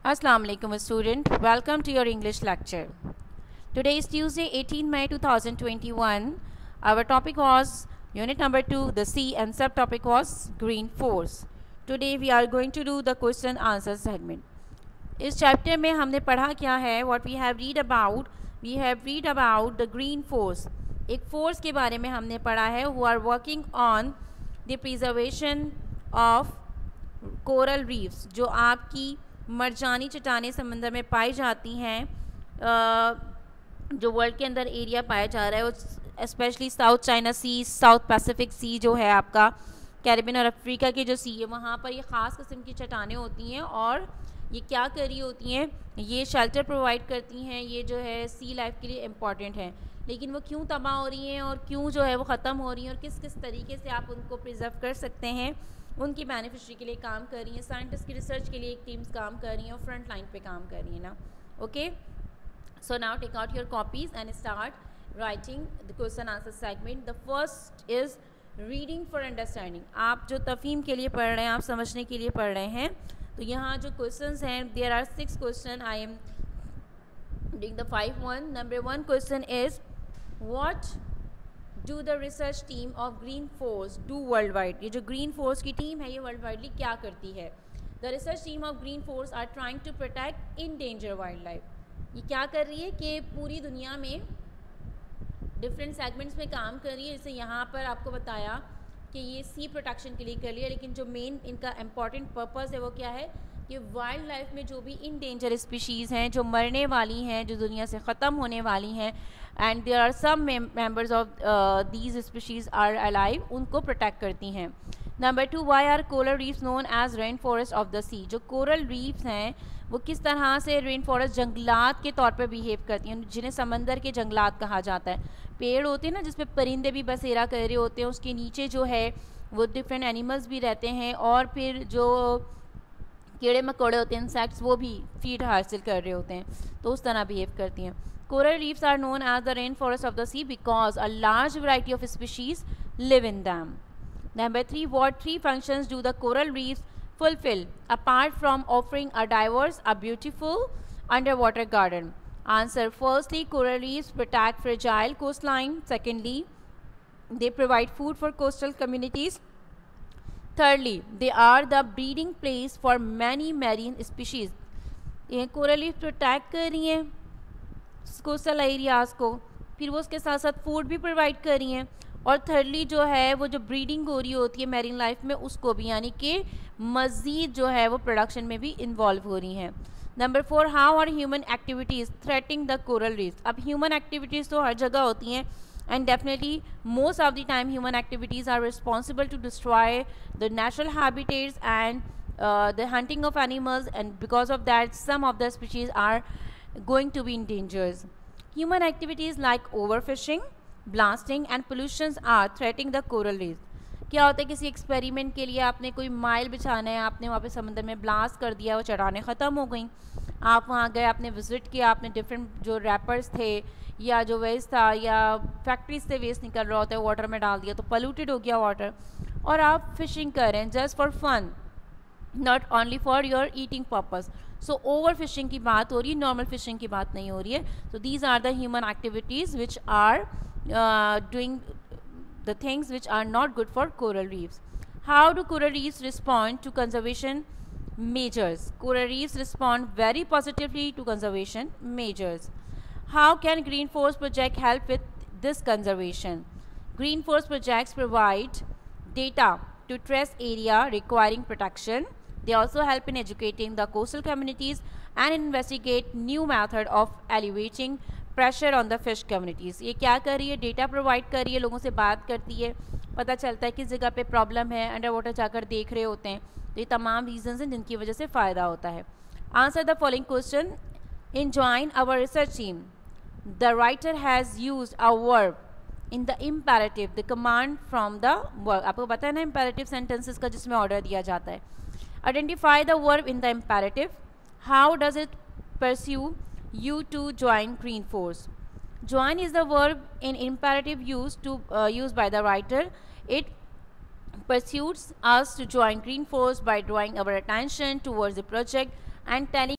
Assalamu alaikum student, welcome to your English lecture. Today is Tuesday 18 May 2021. Our topic was unit number 2, the sea, and subtopic was green force. Today we are going to do the question answer segment. इस chapter में हमने पढ़ा क्या है, what we have read about the green force. एक force के बारे में हमने पढ़ा है who are working on the preservation of coral reefs, जो आपकी मरजानी चट्टानें समंदर में पाई जाती हैं, जो वर्ल्ड के अंदर एरिया पाया जा रहा है, वो स्पेशली साउथ चाइना सी, साउथ पैसिफिक सी जो है आपका कैरिबियन और अफ्रीका के जो सी है, वहाँ पर ये ख़ास किस्म की चट्टानें होती हैं और ये क्या कर रही होती हैं, ये शेल्टर प्रोवाइड करती हैं, ये जो है सी लाइफ के लिए इम्पॉर्टेंट हैं। लेकिन वो क्यों तबाह हो रही हैं और क्यों जो है वो ख़त्म हो रही हैं और किस किस तरीके से आप उनको प्रिजर्व कर सकते हैं, उनकी बेनिफिशरी के लिए काम कर रही हैं, साइंटिस्ट की रिसर्च के लिए एक टीम्स काम कर रही हैं और फ्रंट लाइन पे काम कर रही हैं ना। Okay, so now take out your copies and start writing the question answer segment. The first is reading for understanding. आप जो तफहीम के लिए पढ़ रहे हैं, आप समझने के लिए पढ़ रहे हैं, तो यहाँ जो क्वेश्चंस हैं, there are 6 question, I am doing the 5 one. Number 1 question is what do the research team of Green Force do worldwide. ये जो ग्रीन फोर्स की टीम है, ये वर्ल्ड वाइडली क्या करती है। The research team of Green Force are trying to protect in danger wildlife. ये क्या कर रही है कि पूरी दुनिया में डिफरेंट सेगमेंट्स में काम कर रही है। जैसे यहाँ पर आपको बताया कि ये सी प्रोटेक्शन के लिए कर रही है, लेकिन जो मेन इनका इम्पॉर्टेंट पर्पस है वो क्या है कि वाइल्ड लाइफ में जो भी इन डेंजर स्पीशीज़ हैं, जो मरने वाली हैं, जो दुनिया से ख़त्म होने वाली हैं, and there are some members of these species are alive, उनको प्रोटेक्ट करती हैं। Number 2, why are coral reefs known as rain forest of the sea. जो कोरल रीफ्स हैं वो किस तरह से रेन फॉरेस्ट जंगलात के तौर पर बिहेव करती हैं, जिन्हें समंदर के जंगलात कहा जाता है। पेड़ होते हैं ना जिसपे परिंदे भी बसेरा कर रहे होते हैं, उसके नीचे जो है वो डिफरेंट एनिमल्स भी रहते हैं, और फिर जो कीड़े मकोड़े होते हैं, इंसेक्ट्स, वो भी फीड हासिल कर रहे होते हैं, तो उस तरह बिहेव करती हैं। Coral reefs are known as the rain forest of the sea because a large variety of species live in them. Number 3, what 3 functions do the coral reefs fulfill apart from offering a diverse, a beautiful underwater garden? Answer: firstly, coral reefs protect fragile coastline. Secondly, they provide food for coastal communities. Thirdly, they are the breeding place for many marine species. ये coral reef protect कर रही हैं coastal areas को, फिर वो उसके साथ साथ फूड भी प्रोवाइड कर रही हैं, और थर्डली जो है वो जो ब्रीडिंग हो रही होती है मैरीन लाइफ में, उसको भी, यानी कि मज़ीद जो है वो प्रोडक्शन में भी इन्वॉल्व हो रही हैं। Number 4, how are human activities threatening the coral reefs. अब ह्यूमन एक्टिविटीज़ तो हर जगह होती हैं, and definitely most of the time human activities are responsible to destroy the natural habitats and the hunting of animals, and because of that some of the species are going to be in dangers. Human activities like overfishing, blasting and pollutions are threatening the coral reefs. क्या होता है, किसी experiment के लिए आपने कोई mile बिछाना है, आपने वहाँ पे समंदर में ब्लास्ट कर दिया, वो चट्टानें ख़त्म हो गई, आप वहाँ गए, आपने विज़िट किया, आपने डिफरेंट जो रैपर्स थे या जो वेस्ट था या फैक्ट्रीज से वेस्ट निकल रहा होता है वाटर में डाल दिया, तो पोल्यूटेड हो गया वाटर, और आप फिशिंग कर रहे हैं just for fun, not only for your eating purpose. So overfishing की बात हो रही है, नॉर्मल फिशिंग की बात नहीं हो रही है। So these are the human activities which are doing the things which are not good for coral reefs. How do coral reefs respond to conservation measures? Coral reefs respond very positively to conservation measures. How can Green Force project help with this conservation? Green Force projects provide data to trace area requiring protection. They also help in educating the coastal communities and investigate new method of alleviating pressure on the fish communities. ये क्या कर रही है? Data provide कर रही है, लोगों से बात करती है, पता चलता है किस जगह पे प्रॉब्लम है, अंडर वाटर जाकर देख रहे होते हैं, तो ये तमाम रीजंस हैं जिनकी वजह से फ़ायदा होता है। Answer the following question in join our research team. The writer has used a verb in the imperative, the command from the verb. आपको पता है ना इम्पेरेटिव सेंटेंसेस का जिसमें ऑर्डर दिया जाता है। Identify the verb in the imperative. How does it pursue you to join green force? Join is the verb in imperative used by the writer. It pursues us to join green force by drawing our attention towards the project and telling